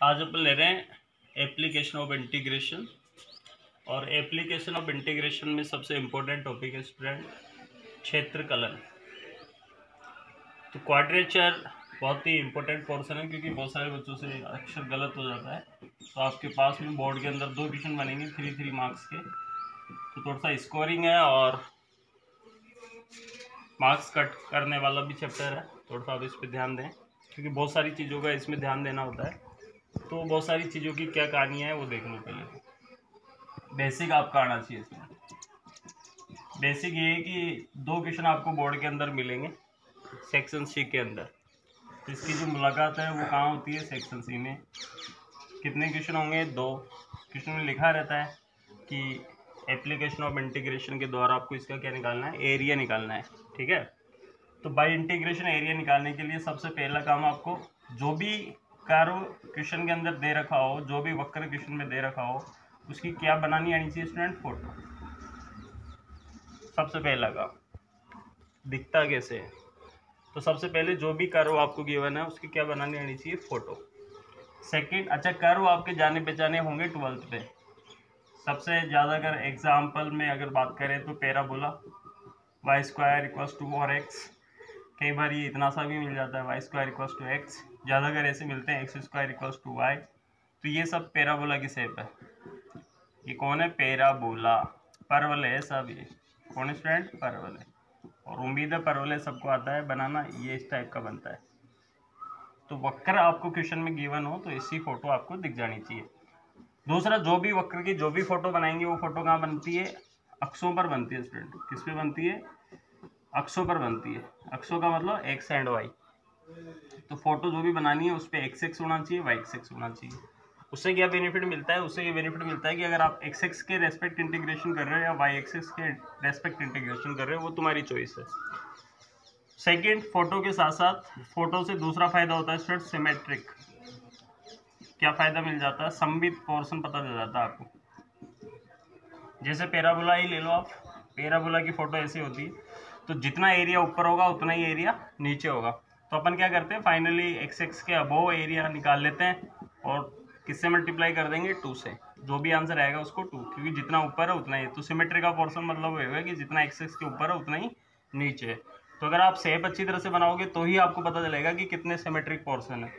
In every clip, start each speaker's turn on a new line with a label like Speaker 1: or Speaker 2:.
Speaker 1: आज अपन ले रहे हैं एप्लीकेशन ऑफ इंटीग्रेशन। और एप्लीकेशन ऑफ इंटीग्रेशन में सबसे इम्पोर्टेंट टॉपिक है स्टूडेंट क्षेत्रकलन। तो क्वाड्रेचर बहुत ही इम्पोर्टेंट पोर्शन है, क्योंकि बहुत सारे बच्चों से अक्षर गलत हो जाता है। तो आपके पास में बोर्ड के अंदर 2 क्वेश्चन बनेंगे 3 मार्क्स के। तो थोड़ा सा स्कोरिंग है और मार्क्स कट करने वाला भी चैप्टर है। थोड़ा सा आप इस पर ध्यान दें, क्योंकि बहुत सारी चीज़ों का इसमें ध्यान देना होता है। तो बहुत सारी चीज़ों की क्या कहानी है वो देख लो। पहले बेसिक आपका आना चाहिए इसमें। बेसिक ये है कि 2 क्वेश्चन आपको बोर्ड के अंदर मिलेंगे सेक्शन सी के अंदर। तो इसकी जो मुलाकात है वो कहाँ होती है? सेक्शन सी में। कितने क्वेश्चन होंगे? 2 क्वेश्चन में लिखा रहता है कि एप्लीकेशन ऑफ इंटीग्रेशन के द्वारा आपको इसका क्या निकालना है? एरिया निकालना है। ठीक है। तो बाय इंटीग्रेशन एरिया निकालने के लिए सबसे पहला काम आपको जो भी कर्व क्वेश्चन के अंदर दे रखा हो, जो भी वक्र क्वेश्चन में दे रखा हो, उसकी क्या बनानी आनी चाहिए स्टूडेंट? फोटो। सबसे पहला काम दिखता कैसे है? तो सबसे पहले जो भी कर्व आपको गिवन है उसकी क्या बनानी आनी चाहिए? फोटो। सेकंड, अच्छा कर्व आपके जाने पहचाने होंगे 12th पे। सबसे ज़्यादा अगर एग्जाम्पल में अगर बात करें तो पैराबोला y² = 4x। कई बार ये इतना सा भी मिल जाता है y² = x। ज़्यादा अगर ऐसे मिलते हैं x² = y। तो ये सब पैराबोला की शेप है। ये कौन है? पैराबोला। परवल है सब। ये कौन है स्टूडेंट? परवल है। और उम्मीद है परवल सबको आता है बनाना। ये इस टाइप का बनता है। तो वक्र आपको क्वेश्चन में गिवन हो तो इसी फोटो आपको दिख जानी चाहिए। दूसरा, जो भी वक्र की जो भी फोटो बनाएंगे वो फोटो कहाँ बनती है? अक्षों पर बनती है स्टूडेंट। किस पे बनती है? अक्षों पर बनती है। अक्षों का मतलब एक्स एंड वाई। तो फोटो जो भी बनानी है उस पर एक्स एक्स होना चाहिए, वाई एक्स होना चाहिए। उससे क्या बेनिफिट मिलता है? उससे ये बेनिफिट मिलता है कि अगर आप एक्स एक्स के रेस्पेक्ट इंटीग्रेशन कर रहे हो या वाई एक्स के रेस्पेक्ट इंटीग्रेशन कर रहे हो, वो तुम्हारी चॉइस है। सेकंड, फोटो के साथ साथ फोटो से दूसरा फायदा होता है स्टूडेंट सिमेट्रिक। क्या फायदा मिल जाता है? सममित पोर्शन पता चल जाता है आपको। जैसे पैराबोला ही ले लो आप। पैराबोला की फोटो ऐसी होती है, तो जितना एरिया ऊपर होगा उतना ही एरिया नीचे होगा। तो अपन क्या करते हैं? फाइनली एक्स एक्स के अबोव एरिया निकाल लेते हैं और किससे मल्टीप्लाई कर देंगे? 2 से। जो भी आंसर आएगा उसको 2, क्योंकि जितना ऊपर है उतना ही। तो सिमेट्री का पोर्शन मतलब होगा कि जितना एक्स एक्स के ऊपर है उतना ही नीचे है। तो अगर आप शेप अच्छी तरह से बनाओगे तो ही आपको पता चलेगा कि कितने सिमेट्रिक पोर्शन है।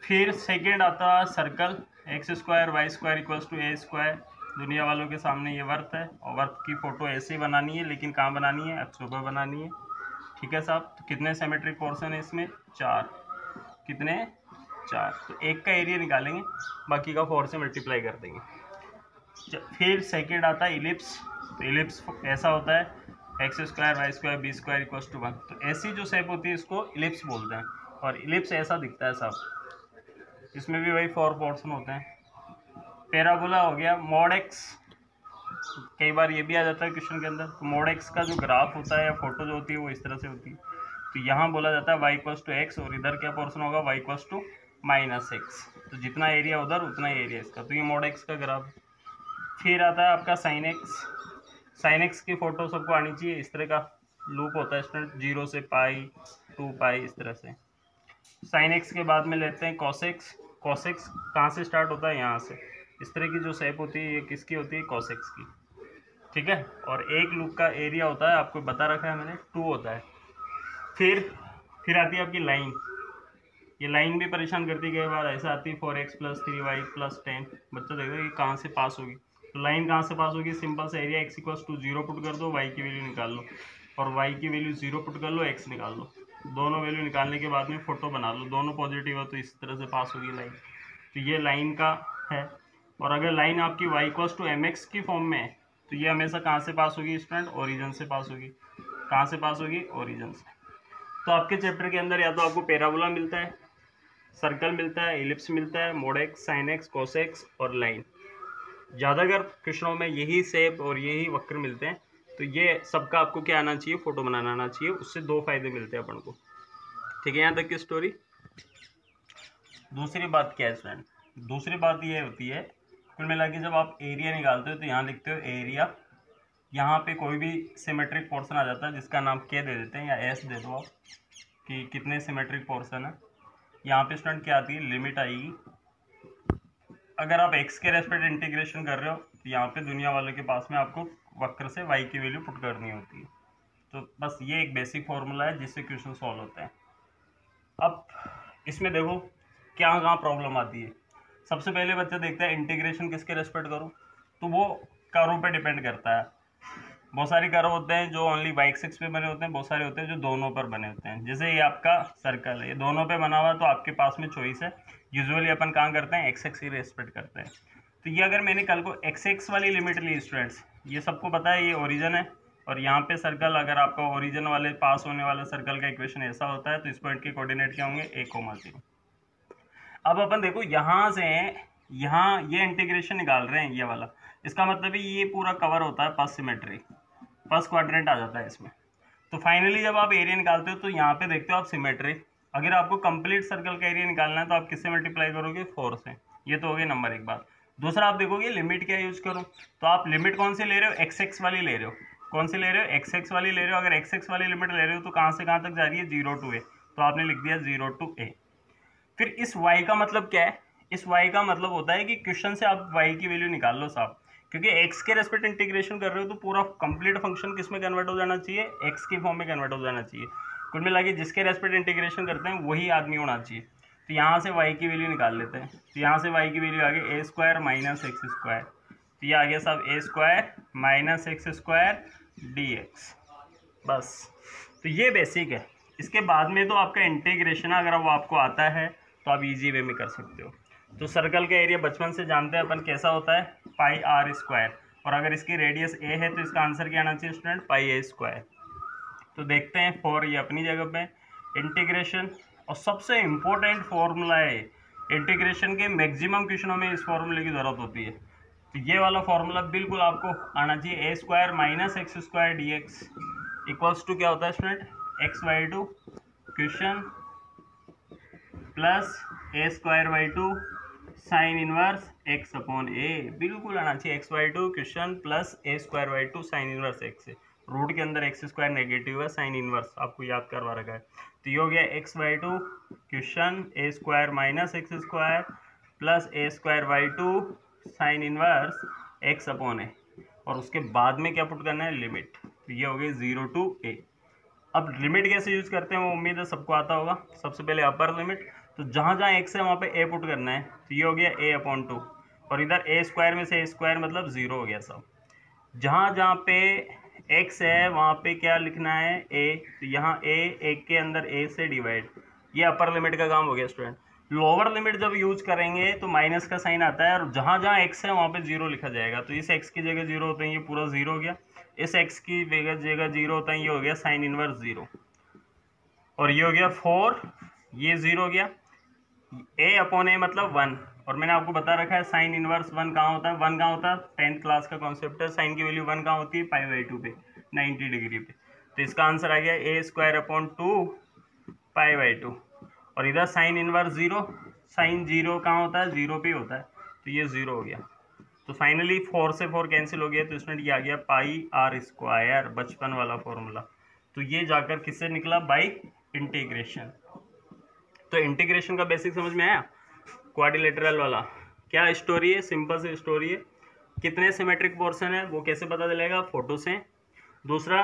Speaker 1: फिर सेकेंड आता है सर्कल। x² y² = a²। दुनिया वालों के सामने ये वर्त है और वर्त की फोटो ऐसे ही बनानी है, लेकिन कहाँ बनानी है? अक्षों पर बनानी है। ठीक है साहब। तो कितने सिमेट्रिक पोर्शन है इसमें? 4। कितने? 4। तो एक का एरिया निकालेंगे, बाकी का 4 से मल्टीप्लाई कर देंगे। फिर सेकेंड आता है इलिप्स। तो इलिप्स ऐसा होता है x² y² b² = 1। तो ऐसी जो शेप होती है इसको इलिप्स बोलते हैं। और इलिप्स ऐसा दिखता है साहब। इसमें भी वही 4 पोर्शन होते हैं। पैराबोला हो गया। मॉड एक्स, कई बार ये भी आ जाता है क्वेश्चन के अंदर। तो मॉड एक्स का जो ग्राफ होता है या फोटो जो होती है वो इस तरह से होती है। तो यहाँ बोला जाता है y = x और इधर क्या पोर्शन होगा? y = -x। तो जितना एरिया उधर उतना ही एरिया इसका। तो ये मॉड एक्स का ग्राफ। फिर आता है आपका साइन एक्स। साइन एक्स की फोटो सबको आनी चाहिए। इस तरह का लूप होता है स्टूडेंट, 0 से पाई 2 पाई इस तरह से। साइन एक्स के बाद में लेते हैं कॉसेक्स। कॉसेक्स कहाँ से स्टार्ट होता है? यहाँ से। इस तरह की जो शेप होती है ये किसकी होती है? कॉसेक्स की। ठीक है। और एक लूप का एरिया होता है, आपको बता रखा है मैंने, 2 होता है। फिर आती है आपकी लाइन। ये लाइन भी परेशान करती है। कई बार ऐसा आती है 4x + 3y + 10। बच्चा देखो ये कहाँ से पास होगी। तो लाइन कहाँ से पास होगी? सिंपल से एरिया x = 0 पुट कर दो, y की वैल्यू निकाल लो, और y की वैल्यू 0 पुट कर लो, x निकाल लो। दोनों वैल्यू निकालने के बाद में फोटो बना लो। दोनों पॉजिटिव है तो इस तरह से पास होगी लाइन। तो ये लाइन का है। और अगर लाइन आपकी y = mx की फॉर्म में है तो ये हमेशा कहाँ से पास होगी स्टूडेंट? ओरिजिन से पास होगी। कहाँ से पास होगी? ओरिजिन से। तो आपके चैप्टर के अंदर या तो आपको पैराबोला मिलता है, सर्कल मिलता है, इलिप्स मिलता है, mod x, sine x, cos x और लाइन। ज़्यादा अगर क्वेश्चनों में यही शेप और यही वक्र मिलते हैं तो ये सबका आपको क्या आना चाहिए? फोटो बनाना आना चाहिए। उससे 2 फायदे मिलते हैं अपन को। ठीक है, यहाँ तक की स्टोरी। दूसरी बात क्या है स्टूडेंट? दूसरी बात ये होती है, कुल मिला के जब आप एरिया निकालते हो तो यहाँ लिखते हो एरिया। यहाँ पे कोई भी सिमेट्रिक पोर्शन आ जाता है जिसका नाम के दे देते हैं या एस दे दो आप, कि कितने सिमेट्रिक पोर्शन है। यहाँ पे स्टूडेंट क्या आती है, लिमिट आएगी। अगर आप x के रेस्पेक्ट इंटीग्रेशन कर रहे हो तो यहाँ पे दुनिया वालों के पास में आपको वक्र से y की वैल्यू पुट करनी होती है। तो बस ये एक बेसिक फॉर्मूला है जिससे क्वेश्चन सॉल्व होते हैं। अब इसमें देखो क्या कहाँ प्रॉब्लम आती है। सबसे पहले बच्चा देखता है इंटीग्रेशन किसके रेस्पेक्ट करूँ, तो वो कर्व पे डिपेंड करता है। बहुत सारे कर्व होते हैं जो ओनली y एक्सिस पे बने होते हैं, बहुत सारे होते हैं जो दोनों पर बने होते हैं। जैसे ये आपका सर्कल है, ये दोनों पे बना हुआ है, तो आपके पास में चॉइस है। यूजुअली अपन कहाँ करते हैं, x एक्सिस की रेस्पेक्ट करते हैं। तो ये अगर मैंने कल को x एक्स वाली लिमिट ली स्टूडेंट्स, ये सबको पता है ये ओरिजिन है, और यहाँ पे सर्कल, अगर आपका ओरिजिन वाले पास होने वाला सर्कल का इक्वेशन ऐसा होता है तो इस पॉइंट के कोऑर्डिनेट क्या होंगे, a,0। अब अपन देखो यहाँ से यहाँ ये इंटीग्रेशन निकाल रहे हैं ये वाला, इसका मतलब ये पूरा कवर होता है फर्स्ट सिमेट्री, फर्स्ट क्वाड्रेंट आ जाता है इसमें। तो फाइनली जब आप एरिया निकालते हो तो यहाँ पे देखते हो आप सिमेट्री। अगर आपको कंप्लीट सर्कल का एरिया निकालना है तो आप किससे मल्टीप्लाई करोगे, 4 से। ये तो हो गया नंबर एक बात। दूसरा आप देखोगे लिमिट क्या यूज करो, तो आप लिमिट कौन सी ले रहे हो, एक्स एक्स वाली ले रहे हो। कौन सी ले रहे हो, एक्स एक्स वाली ले रहे हो। अगर एक्स एक्स वाली लिमिट ले रहे हो तो कहाँ से कहाँ तक जा रही है, 0 to a, तो आपने लिख दिया 0 to a। फिर इस y का मतलब क्या है, इस y का मतलब होता है कि क्वेश्चन से आप y की वैल्यू निकाल लो साहब, क्योंकि x के रेस्पेक्ट इंटीग्रेशन कर रहे हो तो पूरा कंप्लीट फंक्शन किस में कन्वर्ट हो जाना चाहिए, x की फॉर्म में कन्वर्ट हो जाना चाहिए। कुल मिला के जिसके रेस्पेक्ट इंटीग्रेशन करते हैं वही आदमी होना चाहिए। तो यहाँ से y की वैल्यू निकाल लेते हैं। तो यहाँ से y की वैल्यू आ गई a square minus x square, तो ये आ गया साहब a square minus x square dx। बस, तो ये बेसिक है। इसके बाद में तो आपका इंटीग्रेशन अगर वो आपको आता है तो आप इजी वे में कर सकते हो। तो सर्कल का एरिया बचपन से जानते हैं अपन कैसा होता है, पाई आर स्क्वायर, और अगर इसकी रेडियस ए है तो इसका आंसर क्या आना चाहिए स्टूडेंट, पाई ए स्क्वायर। तो देखते हैं फॉर ये अपनी जगह पे इंटीग्रेशन, और सबसे इम्पोर्टेंट फॉर्मूला है इंटीग्रेशन के, मैक्सिमम क्वेश्चनों में इस फॉर्मूले की जरूरत होती है। तो ये वाला फॉर्मूला बिल्कुल आपको आना चाहिए, a square minus x square d x equals to क्या होता है student, x y two question plus a square y two sine inverse x upon a. बिल्कुल आना चाहिए x y two question plus a square y two sine inverse x. Root के अंदर x square negative है, sine inverse आपको याद करवा रखा है। तो ये हो गया x y two question a square minus x square plus a square y two sine inverse x upon a, और उसके बाद में क्या पुट करना है, लिमिट। तो ये हो गई 0 to a। अब लिमिट कैसे यूज करते हैं वो उम्मीद है सबको आता होगा। सबसे पहले अपर लिमिट, तो जहाँ जहाँ x है वहाँ पे a पुट करना है। तो ये हो गया a अपॉन 2, और इधर a स्क्वायर में से a स्क्वायर मतलब 0 हो गया सब। जहाँ जहाँ पे x है वहाँ पे क्या लिखना है, a। तो यहाँ a एक के अंदर a से डिवाइड, ये अपर लिमिट का काम हो गया स्टूडेंट। लोअर लिमिट जब यूज करेंगे तो माइनस का साइन आता है, और जहाँ जहाँ x है वहाँ पे 0 लिखा जाएगा। तो इस x की जगह 0 होते हैं, ये पूरा 0 हो गया। इस x की जगह 0 होता है, ये हो गया साइन इनवर्स 0, और ये हो गया 4, ये 0 हो गया। a अपॉन ए मतलब 1, और मैंने आपको बता रखा है साइन इनवर्स 1 कहाँ होता है, 1 कहाँ होता है, 10th क्लास का कॉन्सेप्ट है। साइन की वैल्यू 1 कहाँ होती है, पाई बाई 2 पे 90 डिग्री पे। तो इसका आंसर आ गया a square upon 2 pi by 2, और इधर साइन इनवर्स 0, साइन 0 कहाँ होता है, 0 पे होता है, तो ये 0 हो गया। तो फाइनली 4 से 4 कैंसिल हो गया, तो इसमें ये आ गया पाई आर स्क्वायर, बचपन वाला फॉर्मूला। तो ये जाकर किससे निकला, बाई इंटीग्रेशन। तो इंटीग्रेशन का बेसिक समझ में आया। क्वाड्रिलेटरल वाला क्या स्टोरी है, सिंपल सी स्टोरी है। कितने सिमेट्रिक पोर्शन है वो कैसे पता चलेगा, फोटो से। दूसरा,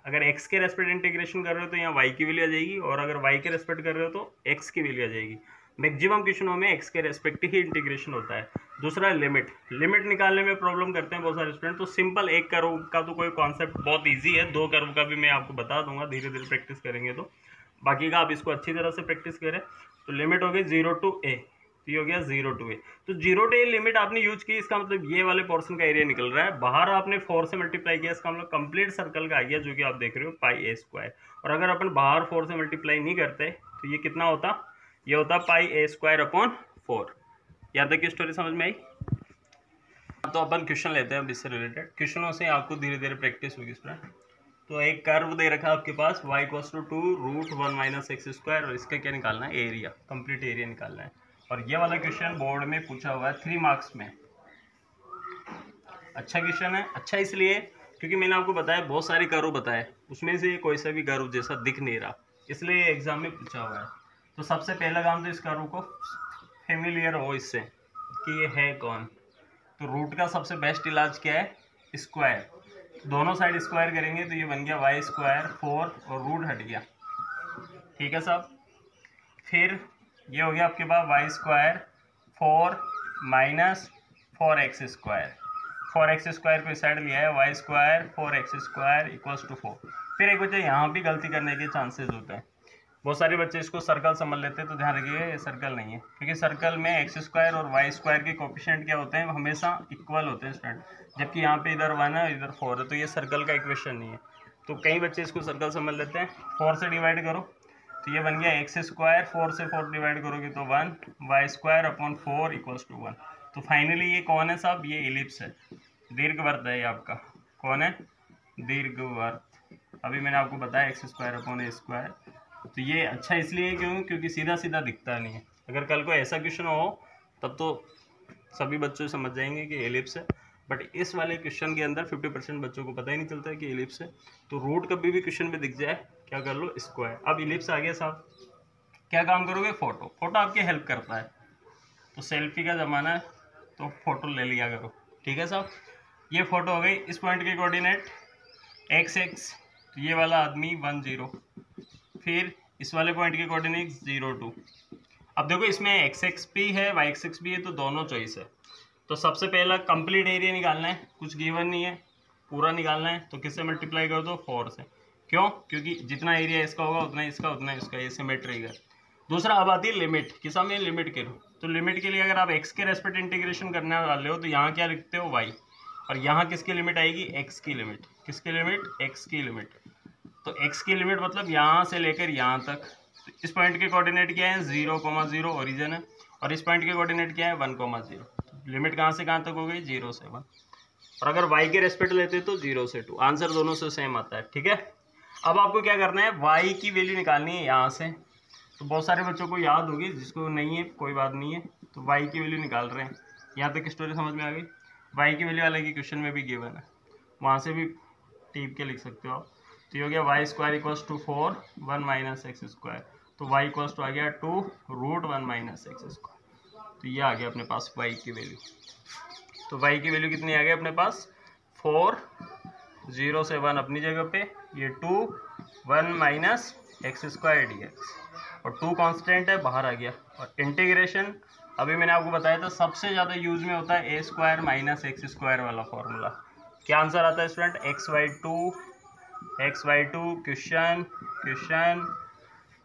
Speaker 1: अगर x के रेस्पेक्ट इंटीग्रेशन कर रहे हो तो यहाँ y की वैल्यू आ जाएगी, और अगर y के रेस्पेक्ट कर रहे हो तो x की वैल्यू आ जाएगी। मैक्सिमम क्वेश्चनों में x के रेस्पेक्ट ही इंटीग्रेशन होता है। दूसरा लिमिट, लिमिट निकालने में प्रॉब्लम करते हैं बहुत सारे स्टूडेंट। तो सिंपल एक कर्व का तो कोई कॉन्सेप्ट बहुत ईजी है, 2 कर्व का भी मैं आपको बता दूंगा, धीरे धीरे प्रैक्टिस करेंगे तो। बाकी का आप इसको अच्छी तरह से प्रैक्टिस करें। तो लिमिट हो गई 0 to a, तो ये हो गया 0 to a। तो 0 to a लिमिट आपने यूज की, इसका मतलब ये वाले पोर्शन का एरिया निकल रहा है। बाहर आपने 4 से मल्टीप्लाई किया, इसका मतलब कंप्लीट सर्कल का आ गया, जो कि आप देख रहे हो पाई ए स्क्वायर। और अगर अपन बाहर 4 से मल्टीप्लाई नहीं करते तो ये कितना होता, ये होता पाई ए स्क्वायर अपॉन 4। यहाँ तक की स्टोरी समझ में आई। तो अपन क्वेश्चन लेते हैं अब इससे रिलेटेड। क्वेश्चनों से आपको धीरे धीरे प्रैक्टिस होगी स्टूडेंट। तो एक कर्व दे रखा है आपके पास y equals to 2 root 1 minus x square, और इसका क्या निकालना है, एरिया, कंप्लीट एरिया निकालना है। और ये वाला क्वेश्चन बोर्ड में पूछा हुआ है 3 मार्क्स में। अच्छा क्वेश्चन है, अच्छा इसलिए क्योंकि मैंने आपको बताया बहुत सारे कर्व बताए, उसमें से कोई सा भी कर्व जैसा दिख नहीं रहा, इसलिए एग्जाम में पूछा हुआ है। तो सबसे पहला काम तो इस कर्व को फेमिलियर हो इससे कि ये है कौन। तो रूट का सबसे बेस्ट इलाज क्या है, स्क्वायर। दोनों साइड स्क्वायर करेंगे तो ये बन गया वाई स्क्वायर 4 और रूट हट गया, ठीक है साहब। फिर ये हो गया आपके पास y square 4 minus 4x square. 4x square को इस साइड लिया है, y square 4x square equals to 4। फिर एक बच्चे यहाँ भी गलती करने के चांसेस होते हैं, बहुत सारे बच्चे इसको सर्कल समझ लेते हैं, तो ध्यान रखिएगा ये सर्कल नहीं है, क्योंकि सर्कल में एक्स स्क्वायर और वाई स्क्वायर के कोफिशिएंट क्या होते हैं, हमेशा इक्वल होते हैं स्टूडेंट, जबकि यहाँ पे इधर 1 है इधर 4 है, तो ये सर्कल का इक्वेशन नहीं है। तो कई बच्चे इसको सर्कल समझ लेते हैं। 4 से डिवाइड करो तो ये बन गया एक्स स्क्वायर, 4 से 4 डिवाइड करोगे तो 1, y square upon 4 equals to 1। तो फाइनली ये कौन है साहब, ये इलिप्स है, दीर्घवृत्त है ये आपका। कौन है, दीर्घवृत्त। अभी मैंने आपको बताया एक्स स्क्वायर अपॉन ए स्क्वायर। तो ये अच्छा इसलिए क्यों, क्योंकि सीधा सीधा दिखता नहीं है। अगर कल को ऐसा क्वेश्चन हो तब तो सभी बच्चे समझ जाएंगे कि एलिप्स है, बट इस वाले क्वेश्चन के अंदर 50% बच्चों को पता ही नहीं चलता है कि एलिप्स है। तो रूट कभी भी क्वेश्चन में दिख जाए क्या कर लो, स्क्वायर। अब एलिप्स आ गया साहब, क्या काम करोगे, फोटो। फोटो आपकी हेल्प करता है, तो सेल्फी का ज़माना है तो फोटो ले लिया करो, ठीक है साहब। ये फोटो हो गई, इस पॉइंट के कोऑर्डिनेट x, तो ये वाला आदमी 1 0, फिर इस वाले पॉइंट के कोऑर्डिनेट 0 2। अब देखो इसमें x भी है y भी है, तो दोनों चॉइस है। तो सबसे पहला कंप्लीट एरिया निकालना है, कुछ गिवन नहीं है, पूरा निकालना है। तो किससे मल्टीप्लाई कर दो, 4 से। क्यों, क्योंकि जितना एरिया इसका होगा उतना इसका उतना इसका, ये सिमेट्री है। दूसरा अब आती है लिमिट, किस में लिमिट के लो। तो लिमिट के लिए अगर आप x के रेस्पेक्ट इंटीग्रेशन करने वाले हो तो यहाँ क्या लिखते हो, y, और यहाँ किसकी लिमिट आएगी, x की लिमिट। किसकी लिमिट, x की लिमिट। तो x की लिमिट मतलब यहाँ से लेकर यहाँ तक। तो इस पॉइंट के कोऑर्डिनेट क्या है, 0,0 ओरिजिन है, और इस पॉइंट के कोऑर्डिनेट क्या है, 1,0। लिमिट कहाँ से कहाँ तक हो गई, 0 से 1। और अगर y के रेस्पेक्ट लेते तो 0 से 2। आंसर दोनों से सेम आता है, ठीक है। अब आपको क्या करना है, y की वैल्यू निकालनी है यहाँ से। तो बहुत सारे बच्चों को याद होगी, जिसको नहीं है कोई बात नहीं है। तो y की वैल्यू निकाल रहे हैं, यहाँ तक स्टोरी समझ में आ गई। y की वैल्यू अलग ही क्वेश्चन में भी गिवन है, वहाँ से भी टीप के लिख सकते हो आप। तो ये हो गया y square equals to 4 1 minus x square. तो y इक्वल्स टू आ गया 2 रूट 1 माइनस एक्स स्क्वायर। तो ये आ गया अपने पास y की वैल्यू। तो y की वैल्यू कितनी आ गई अपने पास, 4 0 से 1 अपनी जगह पे, ये 2 1 minus x square d x, और 2 कांस्टेंट है बाहर आ गया। और इंटीग्रेशन अभी मैंने आपको बताया था सबसे ज़्यादा यूज में होता है a square minus x square वाला फॉर्मूला। क्या आंसर आता है student, x y two question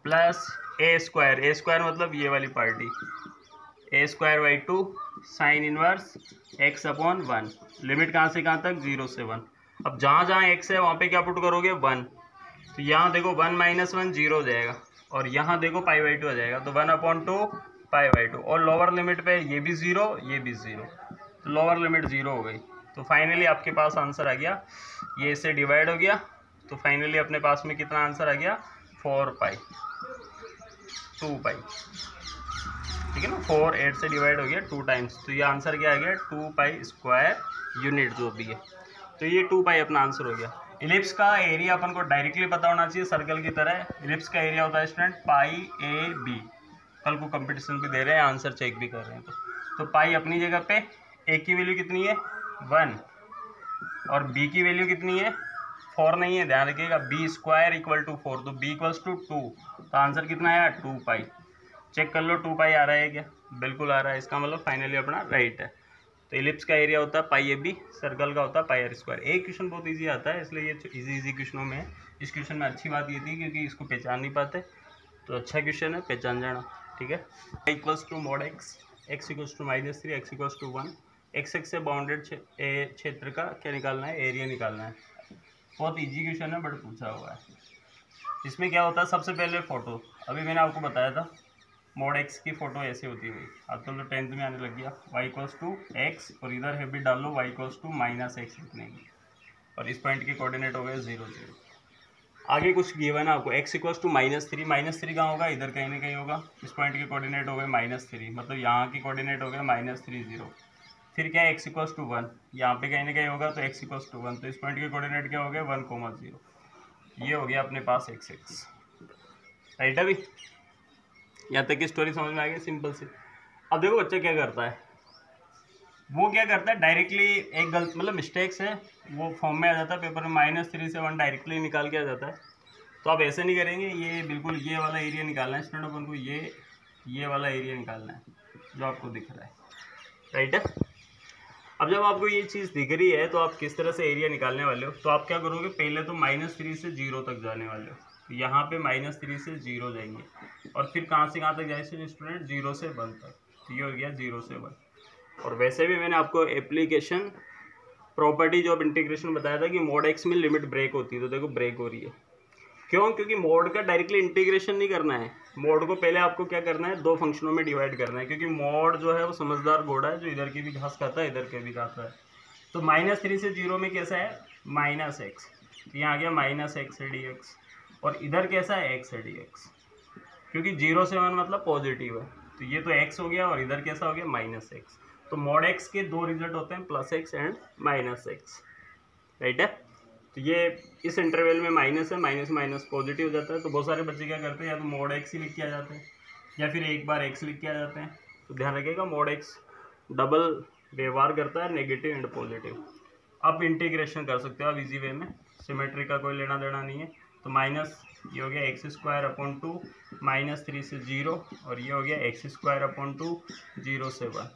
Speaker 1: plus a square मतलब ये वाली party, a square by 2 sine inverse x upon 1। Limit कहाँ से कहाँ तक, 0 से 1। अब जहाँ जहाँ एक्स है वहाँ पे क्या पुट करोगे, 1। तो यहाँ देखो 1 माइनस 1 0 हो जाएगा, और यहाँ देखो पाई बाई 2 आ जाएगा, तो 1/2 पाई बाई 2। और लोअर लिमिट पे ये भी 0 ये भी 0, तो लोअर लिमिट 0 हो गई। तो फाइनली आपके पास आंसर आ गया, ये इससे डिवाइड हो गया। तो फाइनली अपने पास में कितना आंसर आ गया, 4 पाई 2 पाई, ठीक है ना। 4 8 से डिवाइड हो गया 2 टाइम्स, तो ये आंसर क्या आ गया, 2 पाई स्क्वायर यूनिट जो भी है। तो ये 2 पाई अपना आंसर हो गया। इलिप्स का एरिया अपन को डायरेक्टली पता होना चाहिए सर्कल की तरह। इलिप्स का एरिया होता है स्टूडेंट पाई ए बी। कल को कंपटीशन भी दे रहे हैं, आंसर चेक भी कर रहे हैं। तो पाई अपनी जगह पे, ए की वैल्यू कितनी है 1, और बी की वैल्यू कितनी है 4 नहीं है, ध्यान रखिएगा। बी स्क्वायर इक्वल टू 4, तो बी इक्वल्स टू 2, तो आंसर कितना आया 2 पाई। चेक कर लो 2 पाई आ रहा है क्या, बिल्कुल आ रहा है, इसका मतलब फाइनली अपना राइट है। तो इलिप्स का एरिया होता है पाई ए बी, सर्कल का होता है पाई आर स्क्वायर। एक क्वेश्चन बहुत इजी आता है, इसलिए ये इजी क्वेश्चनों में है। इस क्वेश्चन में अच्छी बात ये थी क्योंकि इसको पहचान नहीं पाते, तो अच्छा क्वेश्चन है, पहचान जाना, ठीक है। Equals to mod x, x equals to -3, x equals to 1। X से बाउंडेड क्षेत्र का क्या निकालना है, एरिया निकालना है। बहुत इजी क्वेश्चन है, बट पूछा हुआ है। इसमें क्या होता है, सबसे पहले फोटो, अभी मैंने आपको बताया था मॉड एक्स की फोटो ऐसे होती है। आजकल तो 10th में आने लग गया, y इक्वल्स टू एक्स, और इधर हैबिट डाल लो y इक्वल्स टू -x लिखने की, और इस पॉइंट के कोऑर्डिनेट हो गए 0 0। आगे कुछ गिवन है आपको, x इक्वल्स टू -3, -3 कहाँ होगा, इधर कहीं ना कहीं होगा। इस पॉइंट के कोऑर्डिनेट हो गए -3, मतलब यहाँ के कोऑर्डिनेट हो गए -3 0। फिर क्या है, x इक्वल्स टू 1, यहाँ पे कहीं ना कहीं होगा, तो x इक्वल्स टू 1, तो इस पॉइंट के कोऑर्डिनेट क्या हो गए 1,0। ये हो गया अपने पास x, राइट है भाई। यहाँ तक की स्टोरी समझ में आ गई सिंपल सी। अब देखो बच्चा क्या करता है, वो क्या करता है डायरेक्टली एक गलत मतलब मिस्टेक्स है वो फॉर्म में आ जाता है पेपर में, -3 से 1 डायरेक्टली निकाल के आ जाता है। तो आप ऐसे नहीं करेंगे, ये बिल्कुल ये वाला एरिया निकालना है स्टूडेंट, अपन को ये वाला एरिया निकालना है जो आपको दिख रहा है, राइट है। अब जब आपको ये चीज़ दिख रही है तो आप किस तरह से एरिया निकालने वाले हो, तो आप क्या करोगे, पहले तो -3 से 0 तक जाने वाले हो, तो यहाँ पे -3 से 0 जाएंगे, और फिर कहाँ से कहाँ तक जाएंगे स्टूडेंट, 0 से 1 तक, तो ये हो गया 0 से 1। और वैसे भी मैंने आपको एप्लीकेशन प्रॉपर्टी जो अब इंटीग्रेशन बताया था कि मोड एक्स में लिमिट ब्रेक होती है, तो देखो ब्रेक हो रही है। क्यों? क्योंकि मोड का डायरेक्टली इंटीग्रेशन नहीं करना है, मोड को पहले आपको क्या करना है, दो फंक्शनों में डिवाइड करना है, क्योंकि मोड जो है वो समझदार घोड़ा है जो इधर की भी घास खाता है इधर के भी खाता है। तो -3 से 0 में कैसा है, -x, तो यहाँ आ गया -x है dx, और इधर कैसा है x है dx, क्योंकि 0 से 1 मतलब पॉजिटिव है, तो ये तो x हो गया और इधर कैसा हो गया -x। तो मोड x के दो रिजल्ट होते हैं, +x एंड -x, राइट है। तो ये इस इंटरवल में माइनस है, माइनस पॉजिटिव हो जाता है, तो बहुत सारे बच्चे क्या करते हैं, या तो मोड x ही लिख के आ जाते हैं या फिर एक बार x लिख के आ जाते हैं। तो ध्यान रखिएगा मोड x डबल व्यवहार करता है, नेगेटिव एंड पॉजिटिव। आप इंटीग्रेशन कर सकते हो आप इजी वे में, सिमेट्री का कोई लेना देना नहीं है। तो माइनस ये हो गया x²/2 -3 से 0, और ये हो गया x²/2 0 से 1,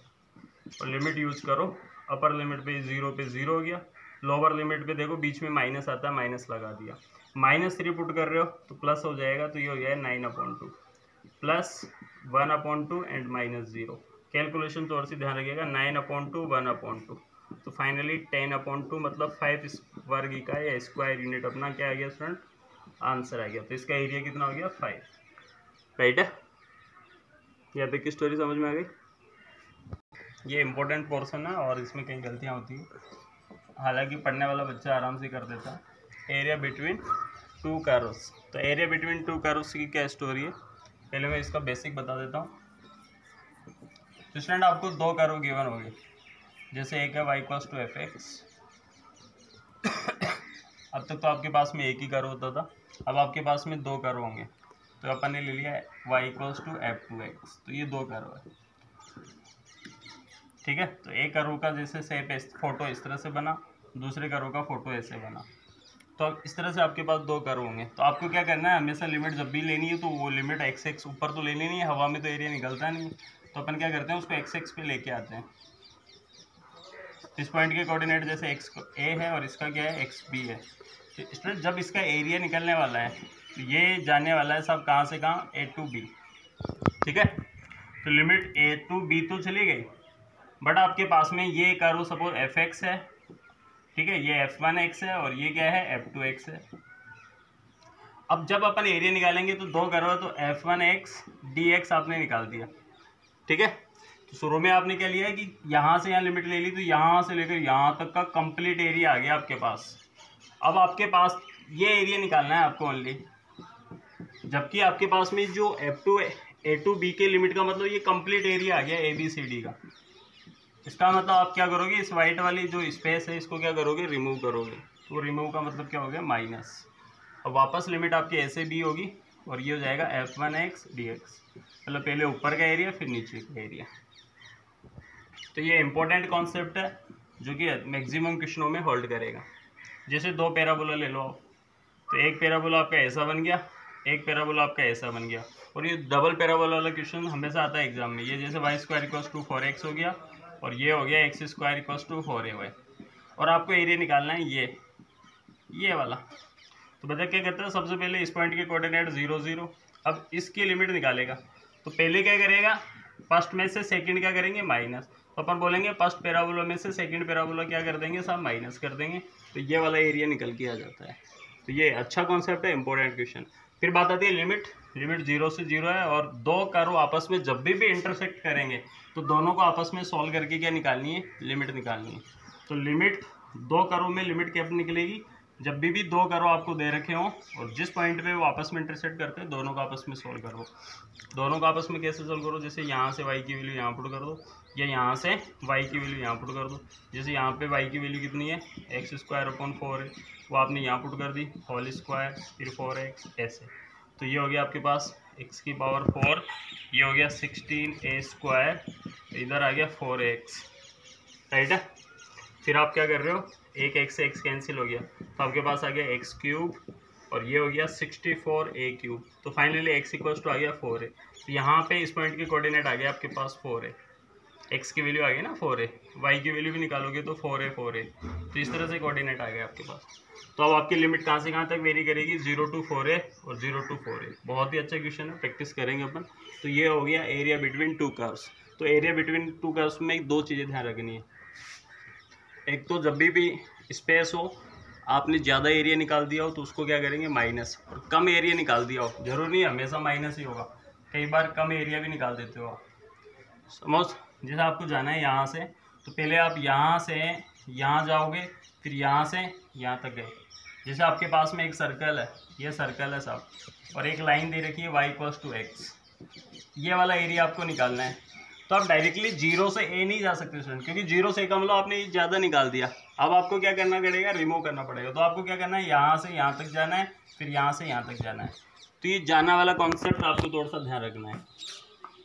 Speaker 1: और लिमिट यूज करो, अपर लिमिट पे 0 पे 0 हो गया, लोअर लिमिट पे देखो बीच में माइनस आता है, माइनस लगा दिया, -3 पुट कर रहे हो तो प्लस हो जाएगा, तो ये हो गया 9/2 प्लस 1/2 एंड -0। कैलकुलेशन तो और सी ध्यान रखिएगा, 9/2 1/2, तो फाइनली 10/2 मतलब 5 वर्ग इकाई या स्क्वायर यूनिट अपना क्या आ गया स्टूडेंट, आंसर आ गया। तो इसका एरिया कितना हो गया, 5, राइट है। यहाँ तक की स्टोरी समझ में आ गई। ये इंपॉर्टेंट पोर्शन है और इसमें कई गलतियाँ होती हैं, हालांकि पढ़ने वाला बच्चा आराम से कर देता है। एरिया बिटवीन टू कर्व्स, तो एरिया बिटवीन टू कर्व्स की क्या स्टोरी है, पहले मैं इसका बेसिक बता देता हूँ। तो स्टूडेंट आपको दो कर्व गिवन होंगे, जैसे एक है y=fx, अब तक तो आपके पास में एक ही कर्व होता था, अब आपके पास में दो कर्व होंगे, तो अपन ने ले लिया है y=f2x, तो ये दो कर्व है, ठीक है। तो एक कर्व का जैसे शेप फोटो इस तरह से बना, दूसरे कर्व का फोटो ऐसे बना, तो इस तरह से आपके पास दो कर्व होंगे। तो आपको क्या करना है, हमेशा लिमिट जब भी लेनी है तो वो लिमिट x ऊपर तो लेनी नहीं है, हवा में तो एरिया निकलता नहीं, तो अपन क्या करते हैं उसको x पे लेके आते हैं। इस पॉइंट के कोऑर्डिनेट जैसे x a है और इसका क्या है x b है, तो स्टूडेंट जब इसका एरिया निकलने वाला है तो ये जाने वाला है सब कहाँ से कहाँ, a to b, ठीक है। तो लिमिट a to b तो चली गई, बट आपके पास में ये कर्व सपोज fx है, ठीक है, ये f1x है और ये क्या है f2x है। अब जब अपन एरिया निकालेंगे तो दो कर्व है, तो f1x dx आपने निकाल दिया, ठीक है। तो शुरू में आपने क्या लिया है कि यहाँ से यहाँ लिमिट ले ली, तो यहाँ से लेकर यहाँ तक का कंप्लीट एरिया आ गया आपके पास। अब आपके पास ये एरिया निकालना है आपको ओनली, जबकि आपके पास में जो a to b के लिमिट का मतलब ये कंप्लीट एरिया आ गया ABCD का। इसका मतलब आप क्या करोगे, इस वाइट वाली जो स्पेस है इसको क्या करोगे, रिमूव करोगे, तो रिमूव का मतलब क्या हो गया, माइनस। अब वापस लिमिट आपकी ऐसे b होगी और ये हो जाएगा f1x dx, मतलब पहले ऊपर का एरिया फिर नीचे का एरिया। तो ये इंपॉर्टेंट कॉन्सेप्ट है जो कि मैक्सिमम क्वेश्चनों में होल्ड करेगा। जैसे दो पैराबोला ले लो आप, तो एक पैराबोला आपका ऐसा बन गया, एक पैराबोला आपका ऐसा बन गया, और ये डबल पैराबोला वाला क्वेश्चन हमेशा आता है एग्जाम में। ये जैसे y² = 4x हो गया और ये हो गया x² = 4ay, और आपको एरिया निकालना है ये वाला। तो बच्चा क्या करता है, सबसे पहले इस पॉइंट के कोऑर्डिनेट 0 0, अब इसकी लिमिट निकालेगा, तो पहले क्या करेगा, फर्स्ट में से सेकंड क्या करेंगे, माइनस, तो अपन बोलेंगे फर्स्ट पैराबोला में से सेकंड पैराबोला क्या कर देंगे, सब माइनस कर देंगे, तो ये वाला एरिया निकल के आ जाता है। तो ये अच्छा कॉन्सेप्ट है, इंपॉर्टेंट क्वेश्चन। फिर बात आती है लिमिट 0 से 0 है, और दो कर्व आपस में जब भी इंटरसेक्ट करेंगे तो दोनों को आपस में सॉल्व करके क्या निकालनी है, लिमिट निकालनी है। तो लिमिट दो कर्व में लिमिट क्या निकलेगी, जब भी दो कर्व आपको दे रखे हों और जिस पॉइंट पे वो आपस में इंटरसेक्ट करते हैं दोनों को आपस में सॉल्व करो। दोनों को आपस में कैसे सॉल्व करो, जैसे यहाँ से y की वैल्यू यहाँ पुट कर दो, या यहाँ से y की वैल्यू यहाँ पुट कर दो। जैसे यहाँ पे y की वैल्यू कितनी है, x² / 4 है, वो आपने यहाँ पुट कर दी, होल स्क्वायर फिर 4x ऐसे। तो ये हो गया आपके पास एक्स की पावर 4, ये हो गया 16a², इधर आ गया 4x, राइट है। फिर आप क्या कर रहे हो, एक x से x कैंसिल हो गया, तो आपके पास आ गया x³ और ये हो गया 64a³। तो फाइनली x इक्वल्स टू आ गया 4a। तो यहाँ पे इस पॉइंट के कोऑर्डिनेट आ गया आपके पास 4a, x की वैल्यू आ गई ना 4a, y की वैल्यू भी निकालोगे तो 4a 4a। तो इस तरह से कोऑर्डिनेट आ गया आपके पास। तो अब आपकी लिमिट कहाँ से कहाँ तक वेरी करेगी, 0 to 4a और 0 to 4a। बहुत ही अच्छा क्वेश्चन है, प्रैक्टिस करेंगे अपन। तो ये हो गया एरिया बिटवीन टू कर्व्स। तो एरिया बिटवीन टू कर्व्स में दो चीज़ें ध्यान रखनी है। एक तो जब भी स्पेस हो, आपने ज़्यादा एरिया निकाल दिया हो तो उसको क्या करेंगे माइनस, और कम एरिया निकाल दिया हो, जरूरी नहीं हमेशा माइनस ही होगा, कई बार कम एरिया भी निकाल देते हो आप। समझ, जैसे आपको जाना है यहाँ से, तो पहले आप यहाँ से यहाँ जाओगे, फिर यहाँ से यहाँ तक गए। जैसे आपके पास में एक सर्कल है, ये सर्कल है साहब, और एक लाइन दे रखी है y=x, ये वाला एरिया आपको निकालना है। तो आप डायरेक्टली 0 से a नहीं जा सकते स्टूडेंट, क्योंकि 0 से का मतलब आपने ज़्यादा निकाल दिया। अब आपको क्या करना पड़ेगा, रिमूव करना पड़ेगा। तो आपको क्या करना है, यहाँ से यहाँ तक जाना है, फिर यहाँ से यहाँ तक जाना है। तो ये जाना वाला कॉन्सेप्ट आपको थोड़ा सा ध्यान रखना है,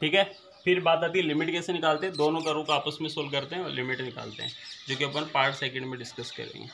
Speaker 1: ठीक है। फिर बात आती है लिमिट कैसे निकालते हैं, दोनों कर्व को आपस में सोल्व करते हैं और लिमिट निकालते हैं, जो कि अपन पार्ट सेकंड में डिस्कस करेंगे।